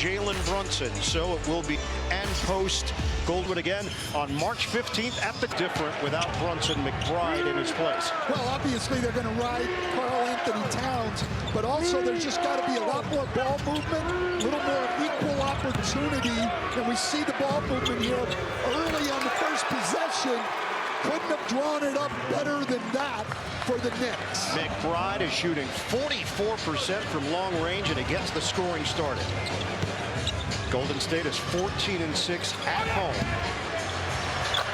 Jalen Brunson. So it will be and post Goldwood again on March 15th at the different without Brunson McBride in his place. Well, obviously they're going to ride Karl Anthony Towns, but also there's just got to be a lot more ball movement, a little more equal opportunity, and we see the ball movement here early on the first possession. Couldn't have drawn it up better than that for the Knicks. McBride is shooting 44% from long range, and it gets the scoring started. Golden State is 14-6 at home.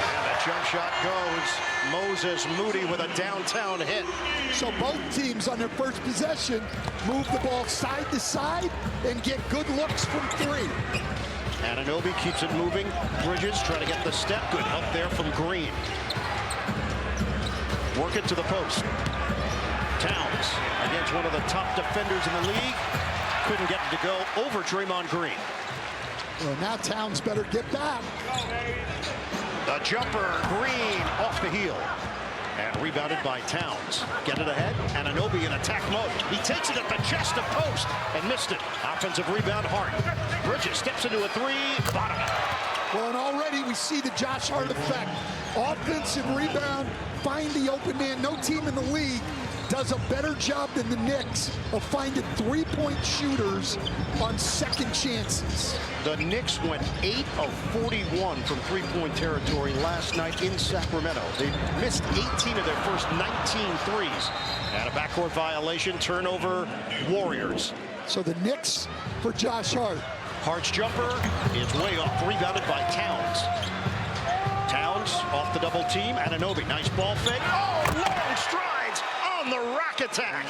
And the jump shot goes. Moses Moody with a downtown hit. So both teams on their first possession move the ball side to side and get good looks from three. Anunoby keeps it moving. Bridges trying to get the step. Good help there from Green. Work it to the post. Towns against one of the top defenders in the league. Couldn't get it to go over Draymond Green. Well, now Towns better get back. The jumper, Green off the heel. And rebounded by Towns. Get it ahead. Anunoby in attack mode. He takes it at the chest of post and missed it. Offensive rebound, Hart. Bridges steps into a three. Bottom. Well, and already we see the Josh Hart effect. Offensive rebound, find the open man. No team in the league does a better job than the Knicks of finding three-point shooters on second chances. The Knicks went 8 of 41 from three-point territory last night in Sacramento. They missed 18 of their first 19 threes. And a backcourt violation, turnover, Warriors. So the Knicks for Josh Hart. Hart's jumper is way off, rebounded by Towns. Towns off the double team. Anunoby, nice ball fake. Oh, long strides on the rack attack.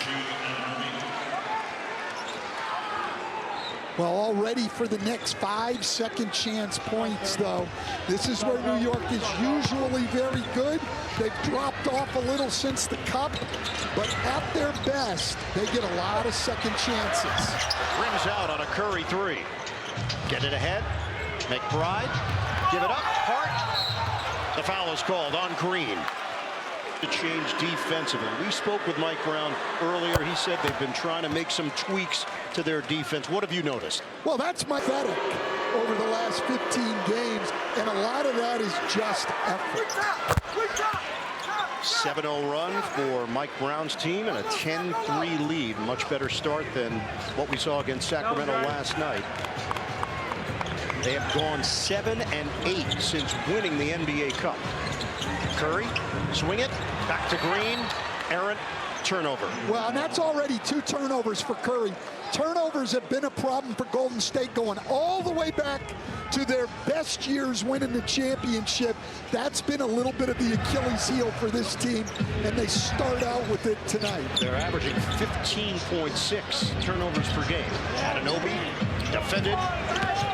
Well, already for the Knicks, 5 second chance points, though. This is where New York is usually very good. They've dropped off a little since the Cup, but at their best, they get a lot of second chances. Rims out on a Curry three. Get it ahead. McBride. Give it up. Hart. The foul is called on Green. To change defensively. We spoke with Mike Brown earlier. He said they've been trying to make some tweaks to their defense. What have you noticed? Well, that's pathetic over the last 15 games, and a lot of that is just effort. 7-0 run for Mike Brown's team and a 10-3 lead. Much better start than what we saw against Sacramento last night. They have gone 7-8 since winning the NBA Cup. Curry, swing it, back to Green, errant, turnover. Well, and that's already 2 turnovers for Curry. Turnovers have been a problem for Golden State going all the way back to their best years winning the championship. That's been a little bit of the Achilles heel for this team, and they start out with it tonight. They're averaging 15.6 turnovers per game. Anunoby defended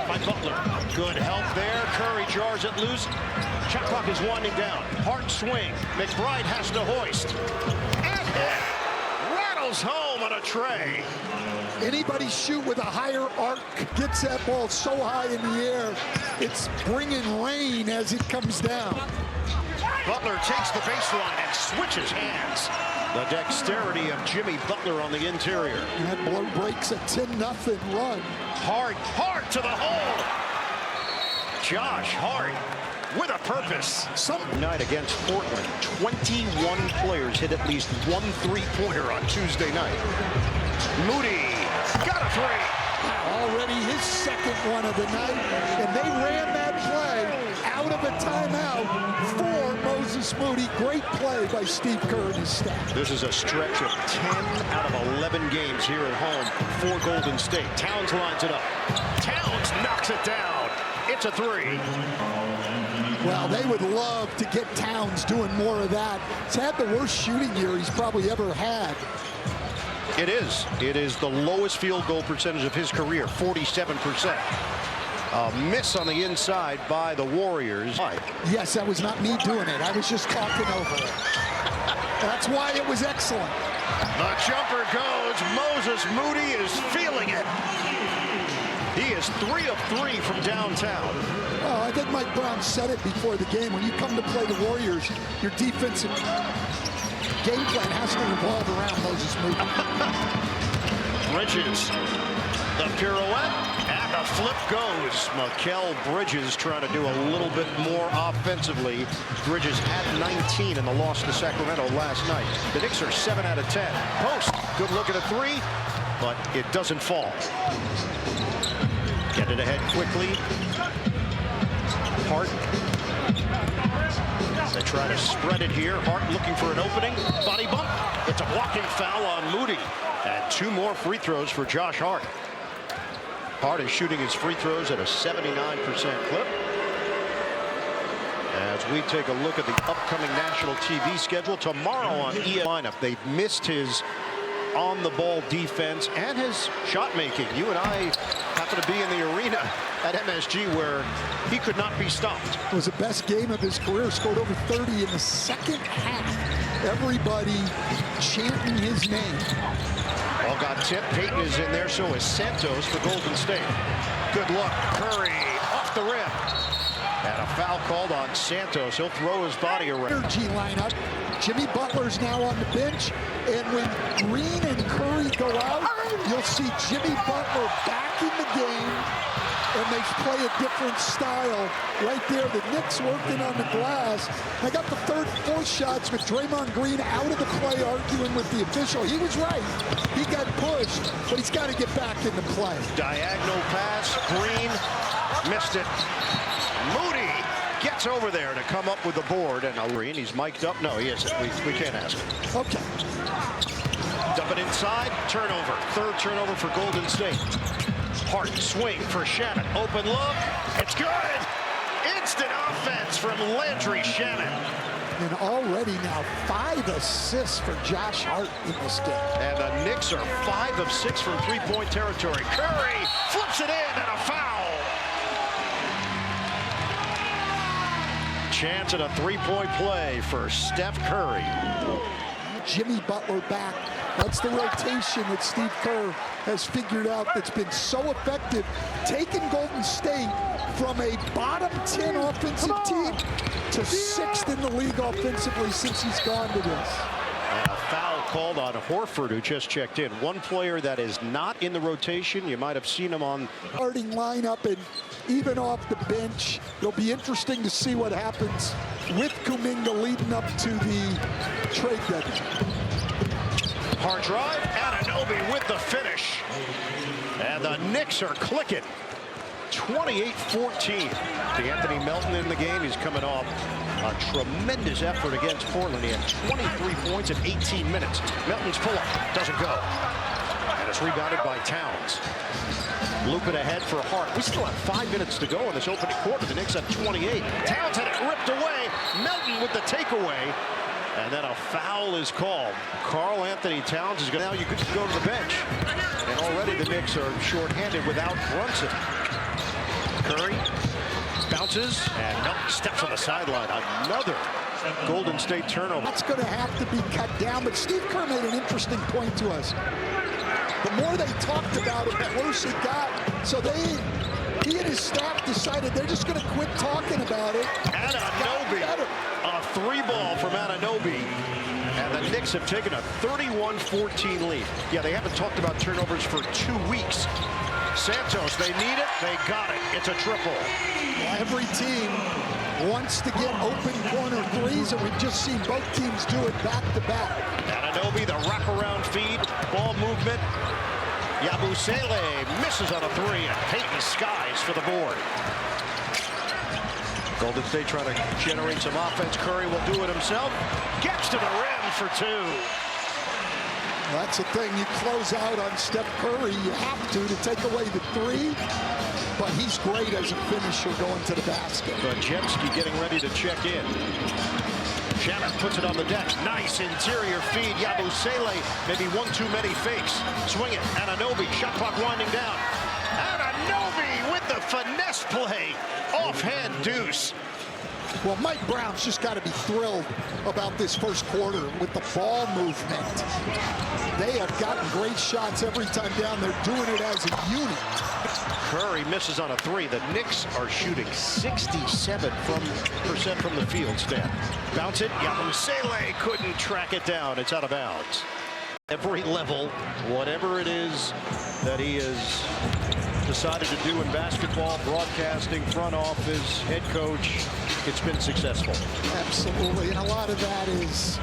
by Butler. Good help there. Curry jars it loose. Shot clock is winding down. Hart swing. McBride has to hoist. And hit. Rattles home on a tray. Anybody shoot with a higher arc gets that ball so high in the air, it's bringing rain as it comes down. Butler takes the baseline and switches hands. The dexterity of Jimmy Butler on the interior. That blow breaks a 10-0 run. Hart to the hole. Josh Hart with a purpose. Some night against Portland, 21 players hit at least one three-pointer on Tuesday night. Moody got a three. Already his second one of the night, and they ran that play out of a timeout for Moses Moody. Great play by Steve Kerr and his staff. This is a stretch of 10 out of 11 games here at home for Golden State. Towns lines it up. Towns knocks it down. It's a three. Well, they would love to get Towns doing more of that. He's had the worst shooting year he's probably ever had. It is. It is the lowest field goal percentage of his career, 47%. A miss on the inside by the Warriors. Yes, that was not me doing it. I was just talking over it. That's why it was excellent. The jumper goes. Moses Moody is feeling it. He is 3 of 3 from downtown. Oh, I think Mike Brown said it before the game. When you come to play the Warriors, your defensive game plan has to revolve around Moses Moody. Bridges, the pirouette, the flip goes. Mikal Bridges trying to do a little bit more offensively. Bridges had 19 in the loss to Sacramento last night. The Knicks are 7 out of 10. Post, good look at a three, but it doesn't fall. Get it ahead quickly. Hart. They try to spread it here. Hart looking for an opening. Body bump. It's a blocking foul on Moody. And 2 more free throws for Josh Hart. Hart is shooting his free throws at a 79% clip. As we take a look at the upcoming national TV schedule tomorrow on ESPN lineup, they've missed his on-the-ball defense and his shot making. You and I happen to be in the arena at MSG where he could not be stopped. It was the best game of his career. Scored over 30 in the second half. Everybody chanting his name. All got tipped. Payton is in there, so is Santos for Golden State. Good luck. Curry off the rim. And a foul called on Santos. He'll throw his body around. Energy lineup. Jimmy Butler's now on the bench. And when Green and Curry go out, you'll see Jimmy Butler back in the game. And they play a different style right there. The Knicks working on the glass. I got the third, fourth shots with Draymond Green out of the play arguing with the official. He was right. He got pushed, but he's got to get back in the play. Diagonal pass. Green missed it. Moody gets over there to come up with the board. And Green, he's mic'd up. No, he isn't. We can't ask him. Okay. Dump it inside. Turnover. Third turnover for Golden State. Hart swing for Shannon. Open look. It's good. Instant offense from Landry Shannon. And already now 5 assists for Josh Hart in this game. And the Knicks are 5 of 6 from three-point territory. Curry flips it in and a foul. Chance at a three-point play for Steph Curry. Jimmy Butler back. That's the rotation that Steve Kerr has figured out that's been so effective, taking Golden State from a bottom 10 offensive team to 6th in the league offensively since he's gone to this. And a foul called on Horford, who just checked in. One player that is not in the rotation. You might have seen him on starting lineup and even off the bench. It'll be interesting to see what happens with Kuminga leading up to the trade deadline. Hard drive, Anunoby with the finish. And the Knicks are clicking. 28-14. D'Anthony Melton in the game. He's coming off a tremendous effort against Portland. He had 23 points in 18 minutes. Melton's pull-up doesn't go. And it's rebounded by Towns. Loop it ahead for Hart. We still have 5 minutes to go in this opening quarter. The Knicks have 28. Towns had it ripped away. Melton with the takeaway. And then a foul is called. Karl Anthony Towns is going. Now you could go to the bench. And already the Knicks are shorthanded without Brunson. Curry bounces and Melton steps on the sideline. Another Golden State turnover. That's going to have to be cut down. But Steve Kerr made an interesting point to us. The more they talked about it, the worse it got. So he and his staff decided they're just going to quit talking about it. Anunoby, a 3-ball from Anunoby. And the Knicks have taken a 31-14 lead. Yeah, they haven't talked about turnovers for 2 weeks. Santos, they need it, they got it. It's a triple. Every team wants to get open corner threes, and we've just seen both teams do it back to back. Anunoby, the wraparound feed, ball movement. Yabusele misses on a 3, and Payton skies for the board. Golden State trying to generate some offense. Curry will do it himself. Gets to the rim for 2. That's the thing. You close out on Steph Curry. You have to take away the 3. But he's great as a finisher going to the basket. Bajemski getting ready to check in. Shannon puts it on the deck. Nice interior feed. Yabusele, maybe one too many fakes. Swing it. Anunoby, shot clock winding down. Anunoby with the finesse play. Offhand deuce. Well, Mike Brown's just got to be thrilled about this first quarter with the ball movement. They have gotten great shots every time down. They're doing it as a unit. Curry misses on a 3. The Knicks are shooting 67% from the field, Stan. Bounce it. Yabusele couldn't track it down. It's out of bounds. Every level, whatever it is that he is decided to do in basketball, broadcasting, front office, head coach. It's been successful. Absolutely, and a lot of that is,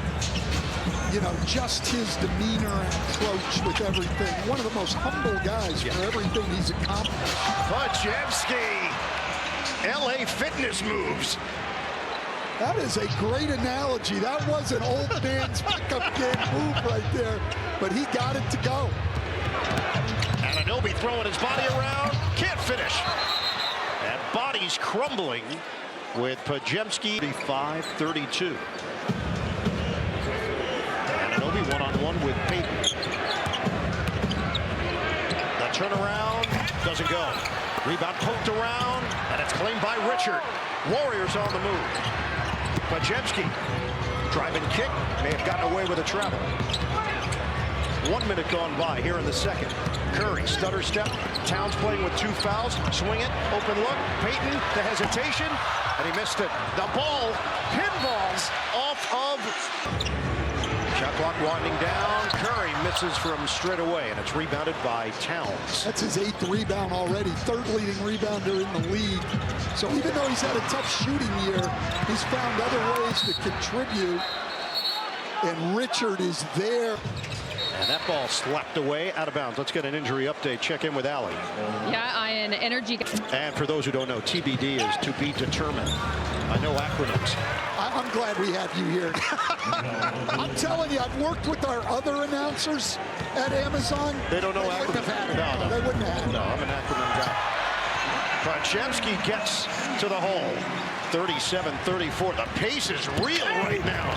just his demeanor and approach with everything. One of the most humble guys for everything he's accomplished. Podziemski, LA Fitness moves. That is a great analogy. That was an old man's pickup game move right there, but he got it to go. Anunoby throwing his body around, can't finish. And body's crumbling with Podziemski. 35-32. Anunoby one-on-one with Payton. The turnaround doesn't go. Rebound poked around, and it's claimed by Richard. Warriors on the move. Podziemski, driving kick, may have gotten away with a travel. 1 minute gone by here in the second. Curry, stutter step. Towns playing with 2 fouls. Swing it, open look. Payton, the hesitation, and he missed it. The ball pinballs off of. Shot clock winding down. Curry misses from straight away, and it's rebounded by Towns. That's his 8th rebound already, 3rd leading rebounder in the league. So even though he's had a tough shooting year, he's found other ways to contribute. And Richard is there. And that ball slapped away, out of bounds. Let's get an injury update. Check in with Allie. Yeah, Ian, energy. And for those who don't know, TBD is to be determined. I know acronyms. I'm glad we have you here. I'm telling you, I've worked with our other announcers at Amazon. They don't know acronyms. No. They wouldn't have. No, I'm an acronym guy. Podziemski gets to the hole. 37-34. The pace is real right now.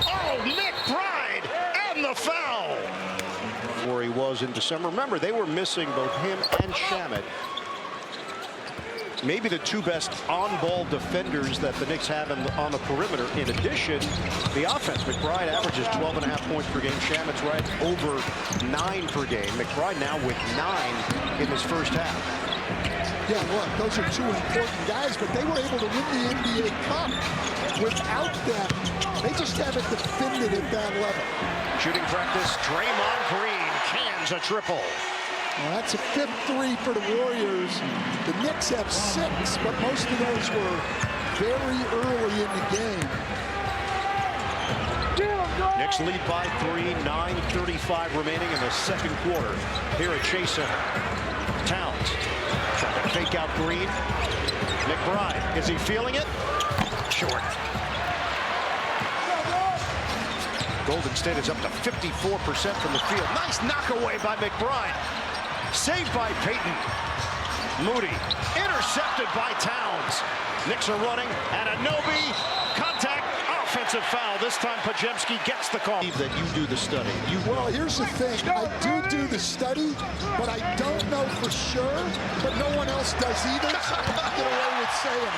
Oh, McBride and the foul. Where he was in December. Remember, they were missing both him and Shamet. Maybe the 2 best on-ball defenders that the Knicks have on the perimeter. In addition, the offense. McBride averages 12.5 points per game. Shamet's right over 9 per game. McBride now with 9 in his first half. Yeah, look, those are 2 important guys, but they were able to win the NBA Cup. Without them, they just haven't defended at that level. Shooting practice, Draymond Green cans a triple. Well, that's a 5th 3 for the Warriors. The Knicks have 6, but most of those were very early in the game. Knicks lead by 3, 9:35 remaining in the second quarter. Here at Chase Center. Towns trying to fake out Green. McBride, is he feeling it? Short. Golden State is up to 54% from the field. Nice knockaway by McBride. Saved by Payton. Moody intercepted by Towns. Knicks are running, and Anunoby, contact, offensive foul. This time Podziemski gets the call. That you do the study. Well, here's the thing. I do the study, but I don't know for sure. But no one else does either. So I get away with saying it.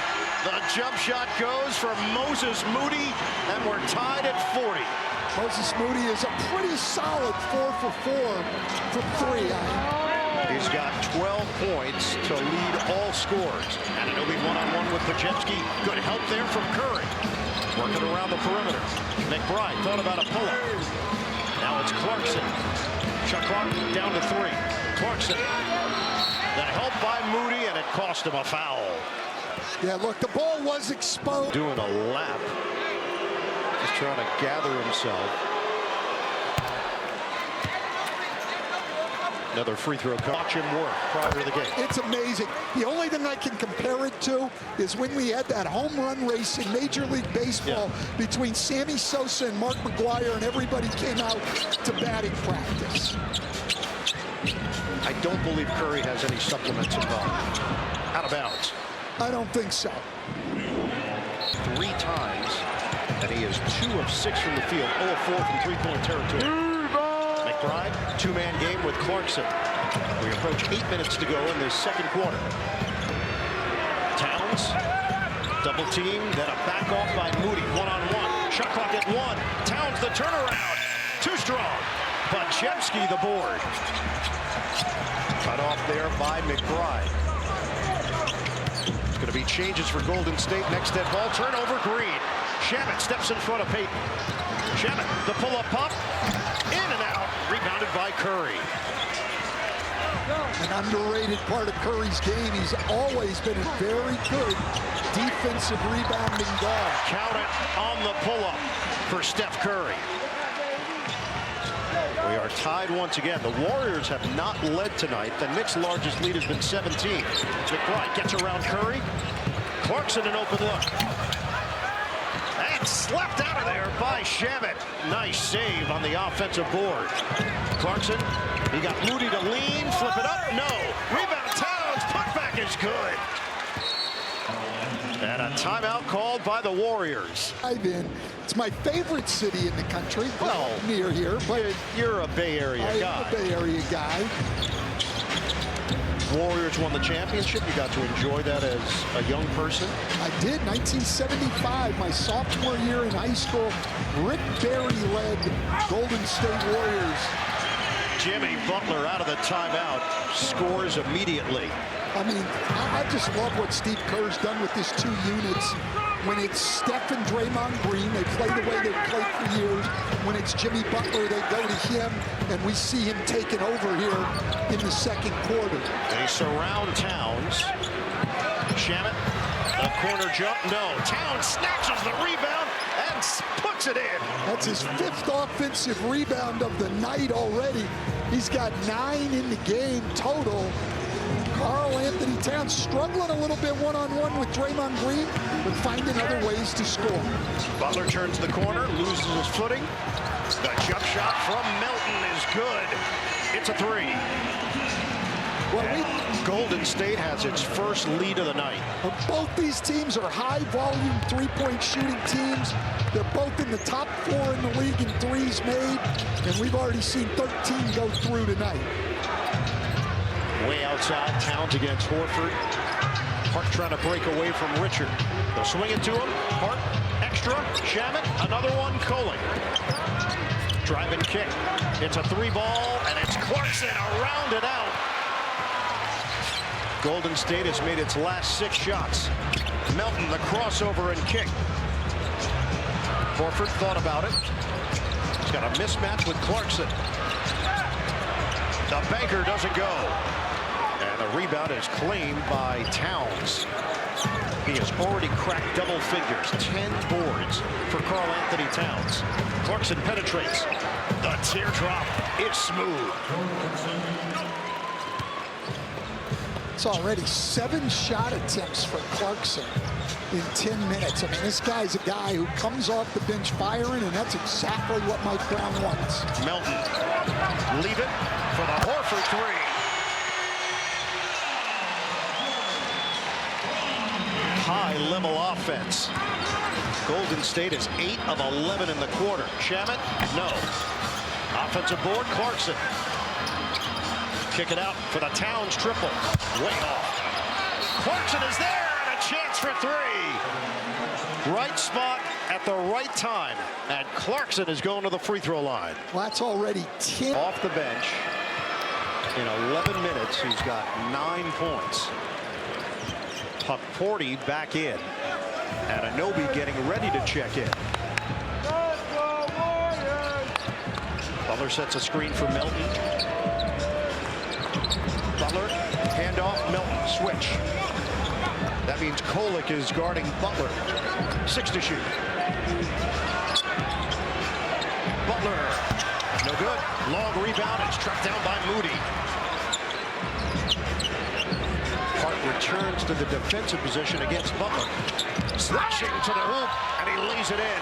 The jump shot goes for Moses Moody, and we're tied at 40. Moses Moody is a pretty solid 4 for 4 from 3. He's got 12 points to lead all scores. And it'll be one-on-one with Podziemski. Good help there from Curry. Working around the perimeter. McBride thought about a pull-up. Now it's Clarkson. Shot clock down to 3. Clarkson. The help by Moody, and it cost him a foul. Yeah, look, the ball was exposed. Doing a lap. Just trying to gather himself. Another free throw. Watch him work prior to the game. It's amazing. The only thing I can compare it to is when we had that home run race in Major League Baseball between Sammy Sosa and Mark McGwire, and everybody came out to batting practice. I don't believe Curry has any supplements involved. Out of bounds. I don't think so. 3 times, and he is 2 of 6 from the field, 0 of 4 from three-point territory. McBride, 2-man game with Clarkson. We approach 8 minutes to go in this second quarter. Towns, double team, then a back off by Moody, one-on-one. Shot clock at 1. Towns, the turnaround, too strong. Podziemski, the board. Cut off there by McBride. It's going to be changes for Golden State. Next dead ball, turnover, Green. Shamet steps in front of Payton. Shamet, the pull-up pop, in and out, rebounded by Curry. An underrated part of Curry's game. He's always been a very good defensive rebounding guard. Count it on the pull-up for Steph Curry. We are tied once again. The Warriors have not led tonight. The Knicks' largest lead has been 17. McBride gets around Curry. Clarkson an open look. And slapped out of there by Shamet. Nice save on the offensive board. Clarkson, he got Moody to lean, flip it up, no. Rebound, Towns, putback is good. And a timeout called by the Warriors. It's my favorite city in the country. Well, near here, but you're a Bay Area guy. I'm a Bay Area guy. Warriors won the championship. You got to enjoy that as a young person. I did. 1975, my sophomore year in high school. Rick Barry led Golden State Warriors. Jimmy Butler out of the timeout, scores immediately. I mean, I just love what Steve Kerr's done with his two units. When it's Steph and Draymond Green, they play the way they've played for years. When it's Jimmy Butler, they go to him, and we see him taking over here in the second quarter. They surround Towns. Shamet, a corner jump, no. Towns snatches the rebound and puts it in. That's his 5th offensive rebound of the night already. He's got 9 in the game total. Karl-Anthony Towns struggling a little bit one-on-one with Draymond Green, but finding other ways to score. Butler turns the corner, loses his footing. The jump shot from Melton is good. It's a 3. Well, Golden State has its first lead of the night. Both these teams are high-volume three-point shooting teams. They're both in the top 4 in the league in threes made, and we've already seen 13 go through tonight. Way outside, Towns against Horford. Hart trying to break away from Richard. They'll swing it to him. Hart, extra. Shamet, another one. Coley. Drive and kick. It's a 3-ball, and it's Clarkson around and out. Golden State has made its last 6 shots. Melton, the crossover and kick. Horford thought about it. He's got a mismatch with Clarkson. The banker doesn't go. And the rebound is claimed by Towns. He has already cracked double figures. 10 boards for Karl-Anthony Towns. Clarkson penetrates. The teardrop is smooth. It's already 7 shot attempts for Clarkson in 10 minutes. I mean, this guy's a guy who comes off the bench firing, and that's exactly what Mike Brown wants. Melton, leave it for the Horford 3. High-level offense. Golden State is 8 of 11 in the quarter. Shamet, no. Offensive board, Clarkson. Kick it out for the Towns triple. Way off. Clarkson is there, and a chance for 3. Right spot at the right time. And Clarkson is going to the free throw line. Well, that's already 10. Off the bench. In 11 minutes, he's got 9 points. Porty back in. And Anobi getting ready to check in. Butler sets a screen for Melton. Butler, handoff, Melton, switch. That means Kolek is guarding Butler. 6 to shoot. Butler, no good. Long rebound, it's tracked down by Moody. Hart returns to the defensive position against Butler. Slashing to the hoop, and he lays it in.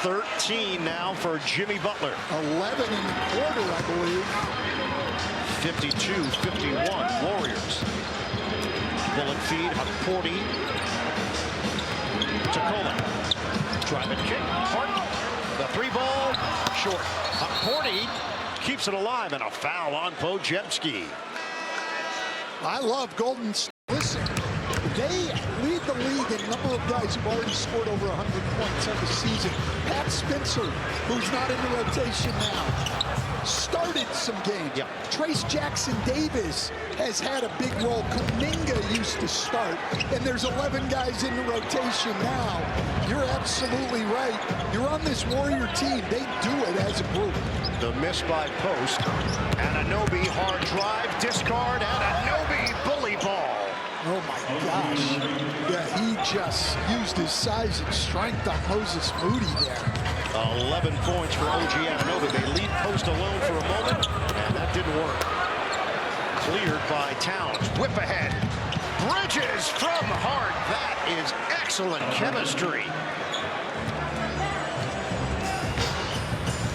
13 now for Jimmy Butler. 11 in the quarter, I believe. 52-51 Warriors. Bullet feed, Porty to Coley. Drive and kick. Hart, the 3-ball, short. Porty keeps it alive, and a foul on Podziemski. I love Golden State. Listen, they lead the league in number of guys who've already scored over 100 points on the season. Pat Spencer, who's not in the rotation now. started some games. Yep. Trace Jackson-Davis has had a big role. Kuminga used to start, and there's 11 guys in the rotation now. You're absolutely right. You're on this Warrior team. They do it as a group. The miss by Post. Anunoby, hard drive, discard, Anunoby, bully ball. Oh my gosh. Yeah, he just used his size and strength on Moses Moody there. 11 points for OG Anunoby. They leave Post alone for a moment, and that didn't work. Cleared by Towns. Whip ahead. Bridges from Hart. That is excellent chemistry.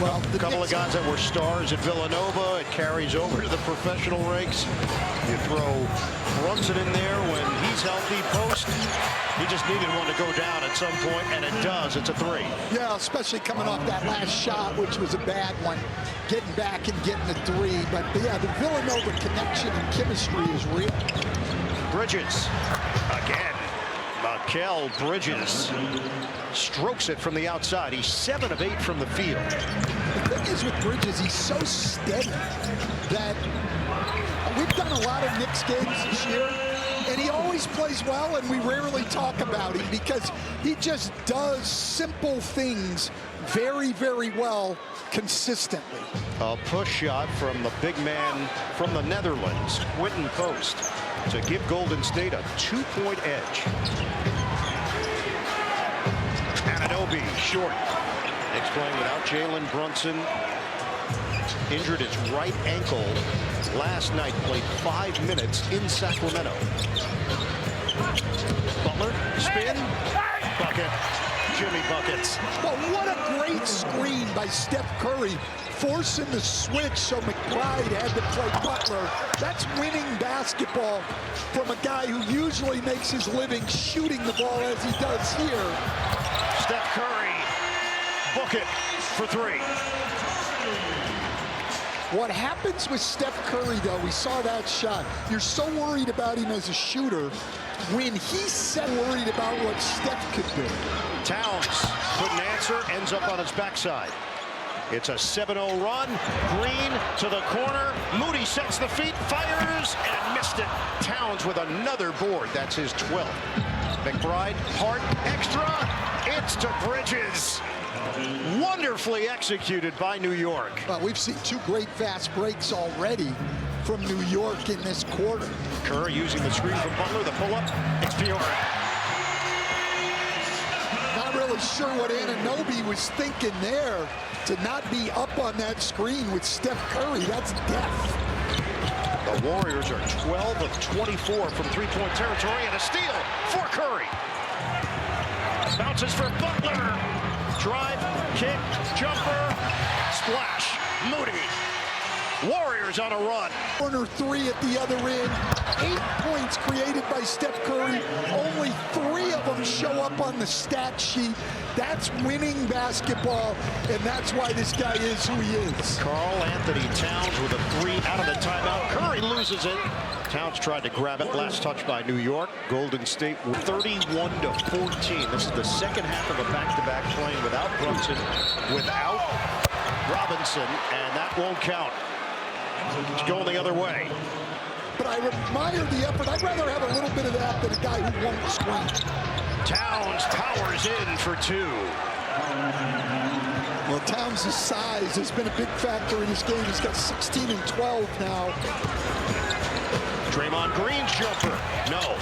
Well, A couple of guys that were stars at Villanova. It carries over to the professional ranks. You throw Brunson in there when he's healthy. Post, he just needed one to go down at some point, and it does. It's a three. Yeah, especially coming off that last shot, which was a bad one. Getting back and getting the three. But yeah, the Villanova connection and chemistry is real. Bridges again. Mikal Bridges strokes it from the outside. He's 7 of 8 from the field. The thing is with Bridges, he's so steady that we've done a lot of Knicks games this year, and he always plays well, and we rarely talk about him because he just does simple things very, very well consistently. A push shot from the big man from the Netherlands, Quentin Post, to give Golden State a 2-point edge. Anunoby short. Knicks playing without Jalen Brunson. Injured his right ankle last night. Played 5 minutes in Sacramento. Butler, spin, bucket. Jimmy buckets. But what a great screen by Steph Curry, forcing the switch so McBride had to play Butler. That's winning basketball from a guy who usually makes his living shooting the ball as he does here. Steph Curry, book it for 3. What happens with Steph Curry, though, we saw that shot. You're so worried about him as a shooter. When he's so worried about what Steph could do. Towns couldn't answer, ends up on his backside. It's a 7-0 run. Green to the corner. Moody sets the feet, fires, and missed it. Towns with another board. That's his 12th. McBride, Hart, extra. It's to Bridges. Wonderfully executed by New York. Well, we've seen 2 great fast breaks already from New York in this quarter. Curry using the screen from Butler. The pull-up. It's Fiore. Not really sure what Anunoby was thinking there to not be up on that screen with Steph Curry. That's death. The Warriors are 12 of 24 from 3-point territory, and a steal for Curry. Bounces for Butler. Drive, kick, jumper, splash. Moody. Warriors on a run. Corner 3 at the other end. 8 points created by Steph Curry. Only 3 of them show up on the stat sheet. That's winning basketball, and that's why this guy is who he is. Karl Anthony Towns with a 3 out of the timeout. Curry loses it. Towns tried to grab it. Last touch by New York. Golden State 31-14. This is the second half of a back-to-back playing without Brunson, without Robinson, and that won't count. It's going the other way. But I admire the effort. I'd rather have a little bit of that than a guy who won't screen. Towns powers in for 2. Well, Towns' size has been a big factor in this game. He's got 16 and 12 now. Draymond Green's jumper. No.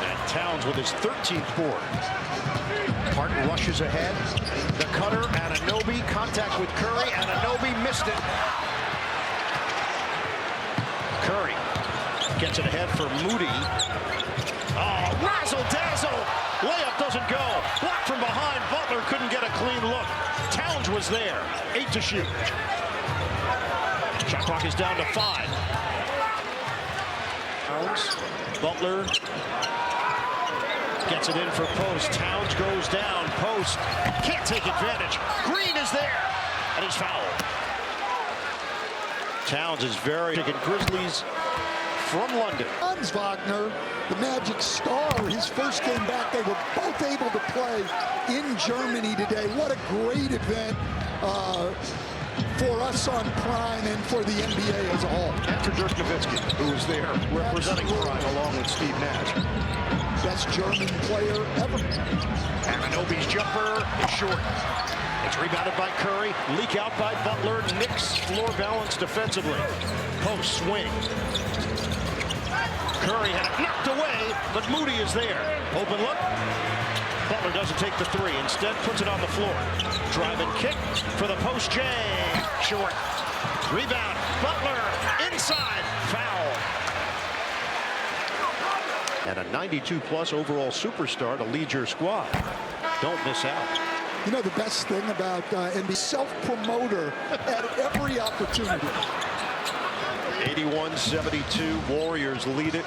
And Towns with his 13th board. Harden rushes ahead. The cutter, Anunoby, contact with Curry. Anunoby missed it. Curry gets it ahead for Moody. Oh, razzle-dazzle. Layup doesn't go. Blocked from behind. Butler couldn't get a clean look. Towns was there. 8 to shoot. Shot clock is down to 5. Towns. Butler gets it in for Post. Towns goes down. Post can't take advantage. Green is there. And he's fouled. Towns is very good. Grizzlies from London. Hans Wagner, the Magic star, his first game back. They were both able to play in Germany today. What a great event. for us on Prime and for the NBA as a whole. And for Dirk Nowitzki, who was there representing Prime along with Steve Nash. Best German player ever. Anunoby's jumper is short. It's rebounded by Curry. Leak out by Butler. Knicks floor balance defensively. Post swing. Curry had it knocked away, but Moody is there. Open look. Butler doesn't take the three. Instead, puts it on the floor. Drive and kick for the post J. Short. Rebound. Butler inside. Foul. And a 92-plus overall superstar to lead your squad. Don't miss out. You know the best thing about NBA, self-promoter at every opportunity. 81-72, Warriors lead it.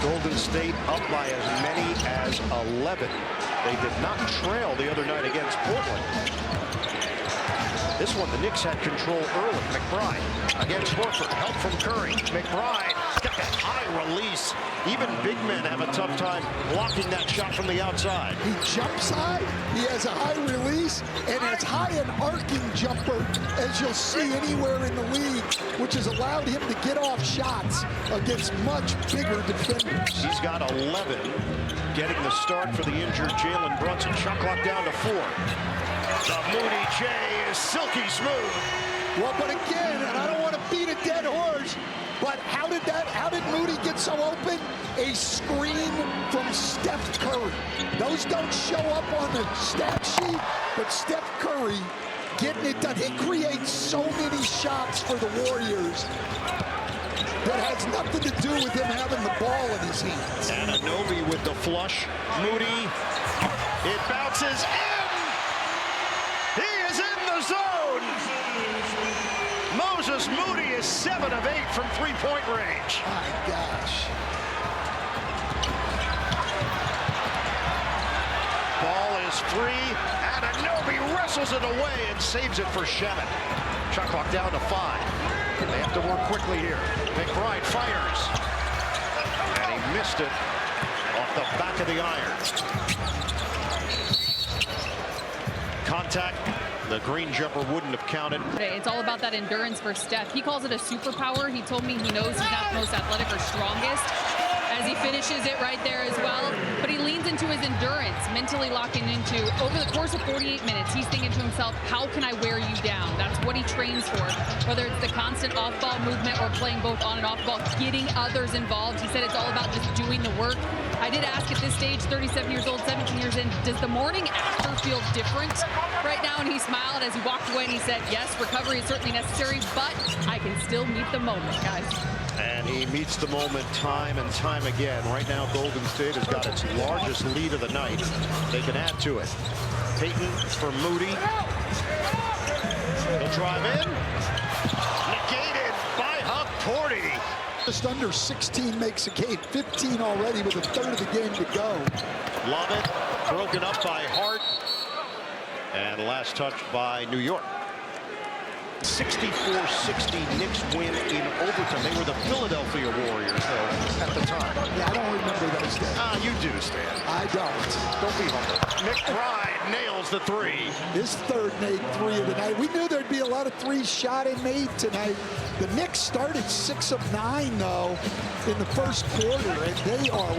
Golden State up by as many as 11. They did not trail the other night against Portland. This one, the Knicks had control early. McBride against Horford. Help from Curry. McBride got that high release. Even big men have a tough time blocking that shot from the outside. He jumps high, he has a high release, and as high an arcing jumper as you'll see anywhere in the league, which has allowed him to get off shots against much bigger defenders. He's got 11, getting the start for the injured Jalen Brunson. Shot clock down to 4. The Moody J is silky smooth. Well, but again, and I don't want to beat a dead horse, but how did Moody get so open? A screen from Steph Curry. Those don't show up on the stat sheet, but Steph Curry getting it done. He creates so many shots for the Warriors that has nothing to do with him having the ball in his hands. Anunoby with the flush. Moody. It bounces in. He is in the zone. Moses Moody is 7 of 8 from three-point range. My gosh. Ball is free. Anunoby wrestles it away and saves it for Shemet. Shot clock down to 5. They have to work quickly here. McBride fires. And he missed it off the back of the iron. Contact. The green jumper wouldn't have counted. It's all about that endurance for Steph. He calls it a superpower. He told me he knows he's not the most athletic or strongest as he finishes it right there as well. But he leans into his endurance, mentally locking into, over the course of 48 minutes, he's thinking to himself, how can I wear you down? That's what he trains for. Whether it's the constant off-ball movement or playing both on and off ball, getting others involved. He said it's all about just doing the work. I did ask at this stage, 37 years old, 17 years in, does the morning after feel different right now? And he smiled as he walked away and he said, yes, recovery is certainly necessary, but I can still meet the moment, guys. And he meets the moment time and time again. Right now, Golden State has got its largest lead of the night. They can add to it. Payton for Moody. He'll drive in. Negated by Huck Porty. Just under 16 makes a game. 15 already with a third of the game to go. Love it. Broken up by Hart. And last touch by New York. 64-60 Knicks win in overtime. They were the Philadelphia Warriors, though, at the time. Yeah, I don't remember those days. Ah, you do, Stan. I don't. Don't be humble. McBride nails the 3. His third made 3 of the night. We knew there'd be a lot of 3s shot and made tonight. The Knicks started 6 of 9, though, in the first quarter, and they are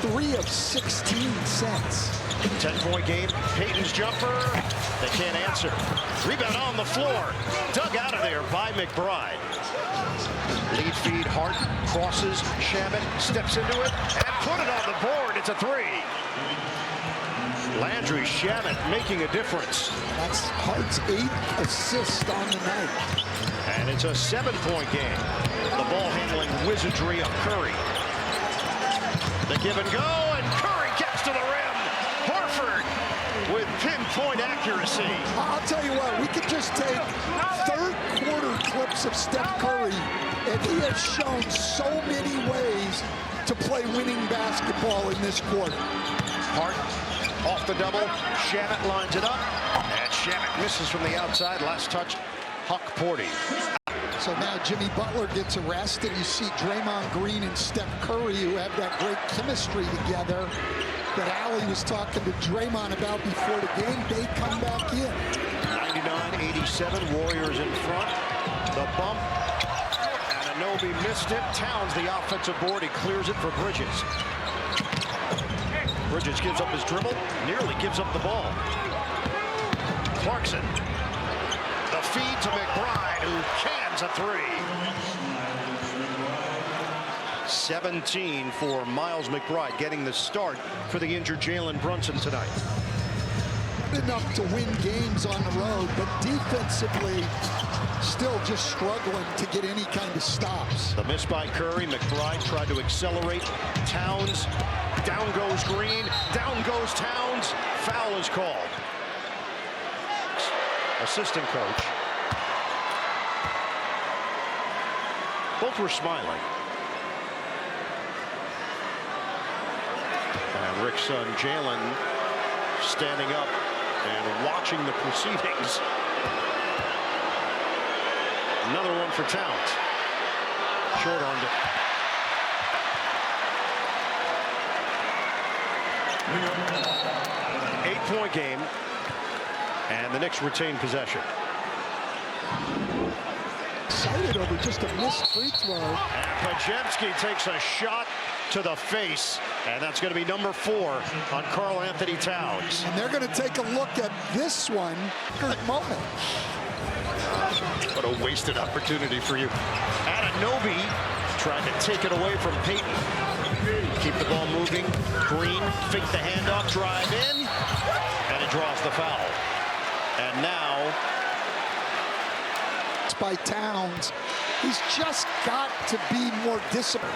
3 of 16 cents. 10-point game. Payton's jumper. They can't answer. Rebound on the floor. Dug out of there by McBride. Lead feed. Hart crosses. Shamet steps into it and put it on the board. It's a 3. Landry Shamet making a difference. That's Hart's 8th assist on the night. And it's a 7-point game. The ball handling wizardry of Curry. The give and go, and Curry gets to the rim. Horford with pinpoint accuracy. I'll tell you what, we could just take third quarter clips of Steph Curry, and he has shown so many ways to play winning basketball in this quarter. Hart off the double. Shamet lines it up, and Shamet misses from the outside. Last touch, Huck Porty. So now Jimmy Butler gets arrested. You see Draymond Green and Steph Curry, who have that great chemistry together that Allie was talking to Draymond about before the game. They come back in. 89-87. Warriors in front. The bump. Anunoby missed it. Towns, the offensive board. He clears it for Bridges. Bridges gives up his dribble. Nearly gives up the ball. Clarkson. The feed to McBride, who cans a three. 17 for Miles McBride, getting the start for the injured Jalen Brunson tonight. Enough to win games on the road, but defensively still just struggling to get any kind of stops. The miss by Curry. McBride tried to accelerate. Towns. Down goes Green. Down goes Towns. Foul is called. Assistant coach. Both were smiling. And Rick's son Jalen standing up and watching the proceedings. Another one for Towns. Short-armed it. 8-point game. And the Knicks retain possession. Excited over just a missed free throw. And Podziemski takes a shot to the face, and that's going to be number 4 on Karl Anthony Towns. And they're going to take a look at this one. Good moment. What a wasted opportunity for you. Anunoby trying to take it away from Payton. Keep the ball moving. Green, fake the handoff, drive in, and he draws the foul. And now, it's by Towns. He's just got to be more disciplined.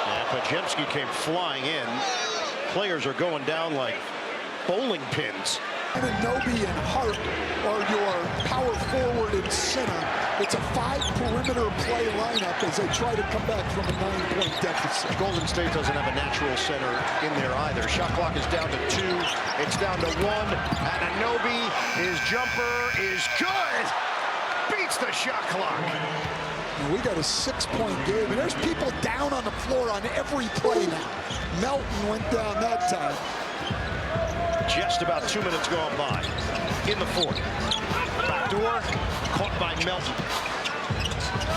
And Podziemski came flying in. Players are going down like bowling pins. Anunoby and Hart are your power forward and center. It's a 5-perimeter play lineup as they try to come back from a 9-point deficit. Golden State doesn't have a natural center in there either. Shot clock is down to 2. It's down to 1. Anunoby, his jumper is good. Beats the shot clock. We got a 6-point game, and there's people down on the floor on every play now. Melton went down that time. Just about 2 minutes gone by in the fourth. Backdoor caught by Melton.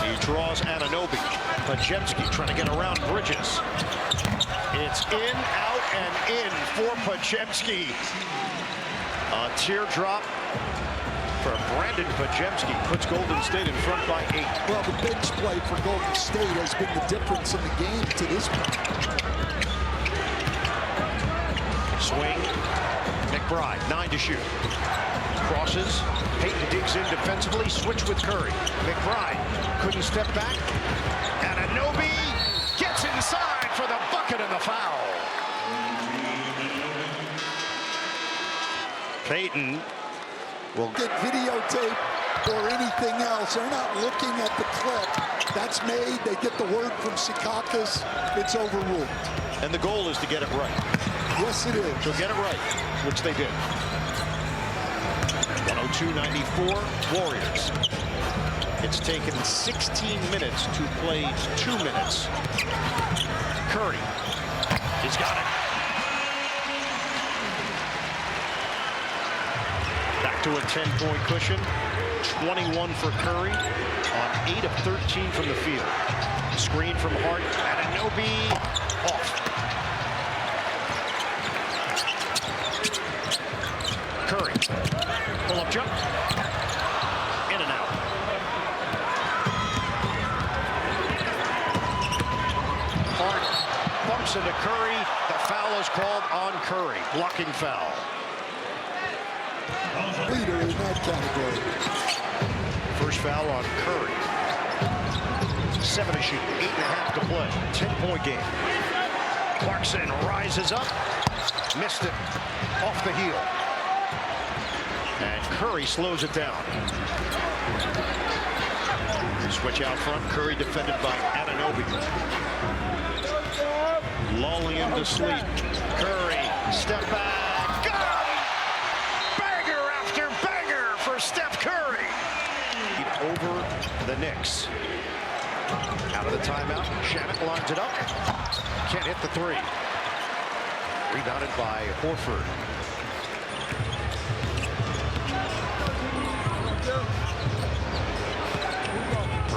He draws Anunoby. Podziemski trying to get around Bridges. It's in, out, and in for Podziemski. A teardrop for Brandon Podziemski puts Golden State in front by 8. Well, the bench play for Golden State has been the difference in the game to this point. Swing. McBride, 9 to shoot. Crosses. Payton digs in defensively. Switch with Curry. McBride couldn't step back. And Anunoby gets inside for the bucket and the foul. Payton will get videotape or anything else. They're not looking at the clip. That's made. They get the word from Secaucus. It's overruled. And the goal is to get it right. Yes, it is. So get it right, which they did. 102-94 Warriors. It's taken 16 minutes to play 2 minutes. Curry. He's got it. Back to a 10-point cushion. 21 for Curry on 8 of 13 from the field. Screen from Hart. Anunoby off. Curry. Pull-up jump. In and out. Hart bumps into Curry. The foul is called on Curry. Blocking foul. Leader in that category. First foul on Curry. 7 to shoot, 8.5 to play. 10-point game. Clarkson rises up. Missed it off the heel. And Curry slows it down. Switch out front. Curry defended by Anunoby. Lulling him to sleep. Curry, step back. Got him! Banger after banger for Steph Curry. Over the Knicks. Out of the timeout. Shannon lines it up. Can't hit the three. Rebounded by Horford.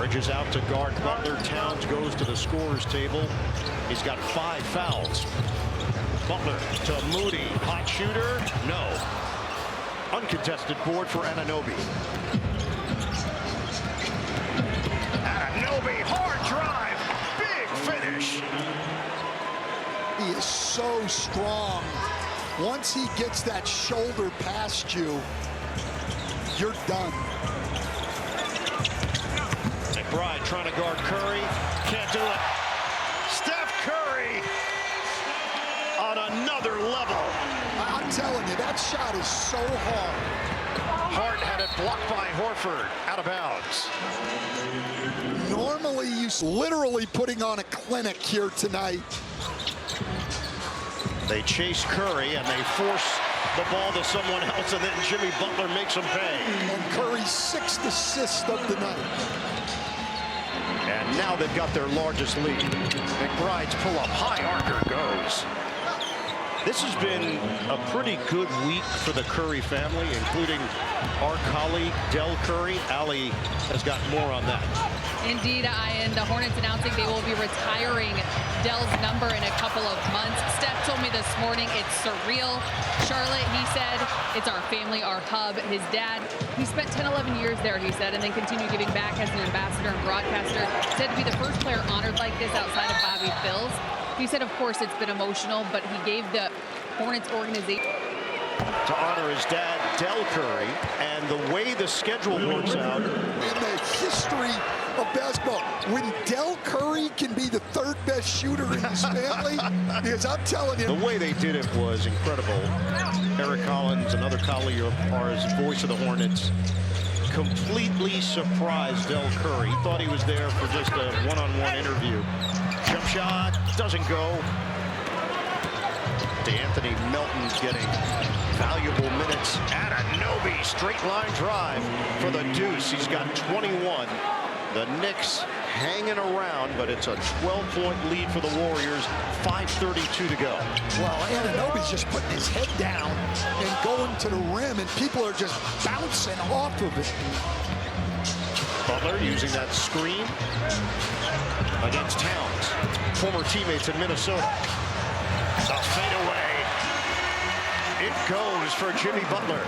Bridges out to guard Butler. Towns goes to the scorer's table. He's got 5 fouls. Butler to Moody. Hot shooter. No. Uncontested board for Anunoby. Anunoby, hard drive. Big finish. He is so strong. Once he gets that shoulder past you, you're done. McBride trying to guard Curry. Can't do it. Steph Curry on another level. I'm telling you, that shot is so hard. Hart had it blocked by Horford. Out of bounds. Normally, he's literally putting on a clinic here tonight. They chase Curry and they force the ball to someone else, and then Jimmy Butler makes him pay. And Curry's 6th assist of the night. And now they've got their largest lead. McBride's pull-up high archer goes. This has been a pretty good week for the Curry family, including our colleague Del Curry. Ali has got more on that. Indeed, and the Hornets announcing they will be retiring Dell's number in a couple of months. Steph told me this morning it's surreal. Charlotte, he said, it's our family, our hub. His dad, he spent 10, 11 years there, he said, and then continued giving back as an ambassador and broadcaster. Said to be the first player honored like this outside of Bobby Phills. He said, of course, it's been emotional, but he gave the Hornets organization to honor his dad, Del Curry, and the way the schedule works out. In the history of basketball, when Del Curry can be the 3rd best shooter in his family, because I'm telling you. The way they did it was incredible. Eric Collins, another colleague of ours, voice of the Hornets, completely surprised Del Curry. He thought he was there for just a one-on-one interview. Jump shot doesn't go. D'Anthony Melton's getting valuable minutes. Anunoby, straight line drive for the deuce. He's got 21. The Knicks hanging around, but it's a 12-point lead for the Warriors. 5:32 to go. Well, Anunoby's just putting his head down and going to the rim, and people are just bouncing off of it. Butler using that screen against Towns. Former teammates in Minnesota. A fadeaway. It goes for Jimmy Butler.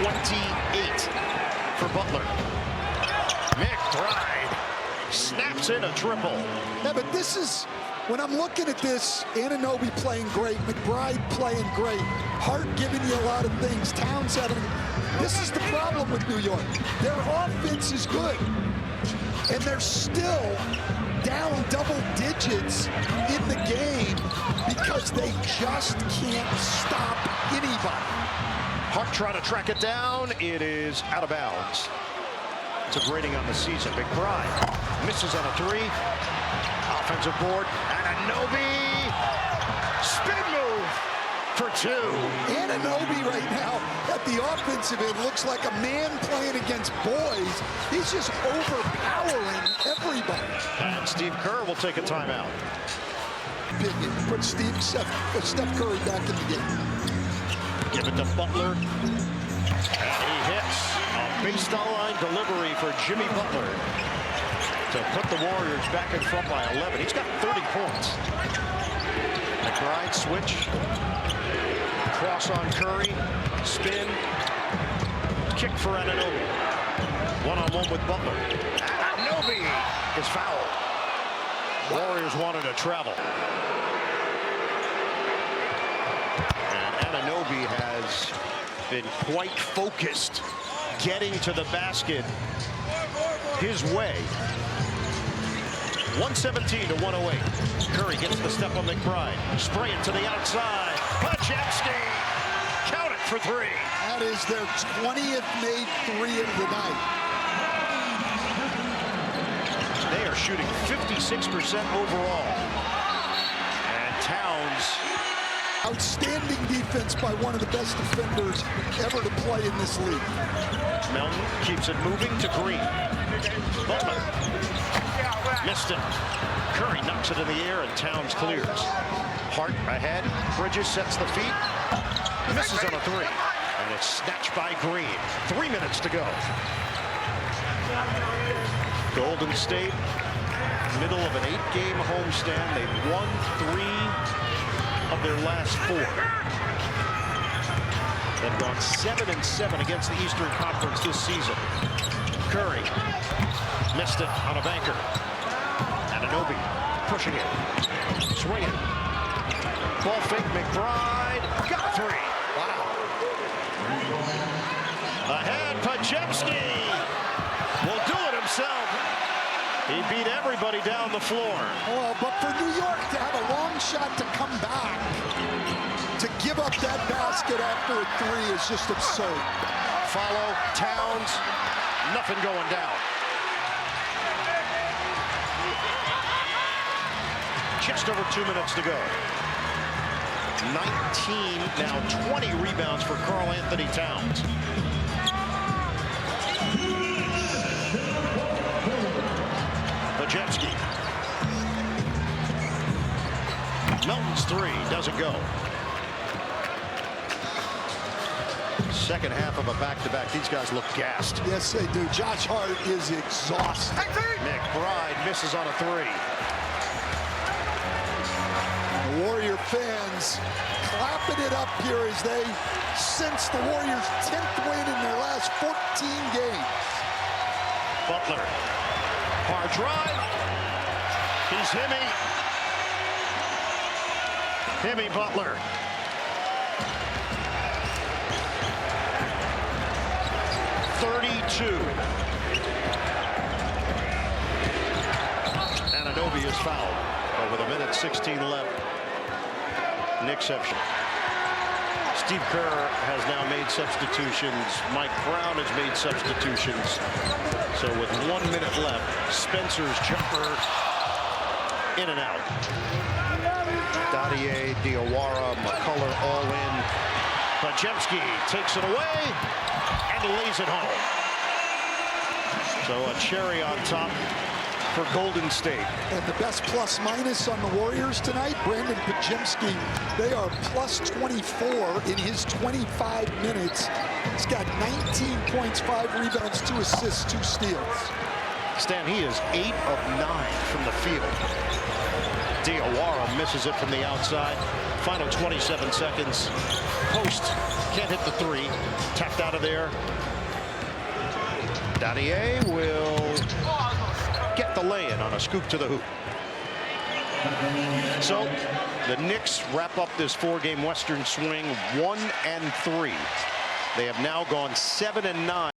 28 for Butler. McBride snaps in a triple. Yeah, but this is, when I'm looking at this, Anunoby playing great, McBride playing great, Hart giving you a lot of things, Towns having, this is the problem with New York. Their offense is good, and they're still down double digits in the game because they just can't stop anybody. Hart trying to track it down. It is out of bounds. It's a grading on the season. McBride misses on a 3. Offensive board. Anunoby. Spin move for 2. Anunoby right now at the offensive end looks like a man playing against boys. He's just overpowering everybody. And Steve Kerr will take a timeout. Put Steph Curry back in the game. Give it to Butler. And he hits a baseline delivery for Jimmy Butler to put the Warriors back in front by 11. He's got 30 points. McBride switch. Cross on Curry. Spin. Kick for Anunoby. One-on-one with Butler. Anunoby is fouled. Warriors wanted to travel. And Anunoby has been quite focused getting to the basket his way. 117 to 108. Curry gets the step on McBride. Spray it to the outside. Pachetsky. Count it for 3. That is their 20th made 3 of the night. They are shooting 56% overall. And Towns. Outstanding defense by one of the best defenders ever to play in this league. Melton keeps it moving to Green. Butler. Missed it. Curry knocks it in the air and Towns clears. Hart ahead. Bridges sets the feet. Misses on a 3. And it's snatched by Green. 3 minutes to go. Golden State, middle of an 8-game homestand. They've won 3 of their last 4. They've gone 7-7 against the Eastern Conference this season. Curry missed it on a banker. Anunoby pushing it, swinging. Ball fake, McBride got 3. Wow. Ahead, Pajemski will do it himself. He beat everybody down the floor. Well, but for New York to have a long shot to come back, to give up that basket after a 3 is just absurd. Follow, Towns, nothing going down. Just over 2 minutes to go. 19, now 20 rebounds for Karl Anthony Towns. Pajemski. Melton's 3 doesn't go. Second half of a back-to-back. These guys look gassed. Yes, they do. Josh Hart is exhausted. McBride misses on a 3. The Warrior fans clapping it up here as they sense the Warriors' 10th win in their last 14 games. Butler. Hard drive. He's Himmy Butler. Anunoby is fouled. But with 1:16 left, Knicks have. Steve Kerr has now made substitutions. Mike Brown has made substitutions. So with 1 minute left, Spencer's jumper in and out. Dadier, Diawara, McCullough all in. Pajemski takes it away and lays it home. So a cherry on top for Golden State. And the best plus-minus on the Warriors tonight, Brandon Pajemski. They are plus 24 in his 25 minutes. He's got 19 points, 5 rebounds, 2 assists, 2 steals. Stan, he is 8 of 9 from the field. Diawara misses it from the outside. Final 27 seconds. Post can't hit the 3. Tapped out of there. Dadier will get the lay-in on a scoop to the hoop. So the Knicks wrap up this 4-game Western swing 1-3. They have now gone 7-9.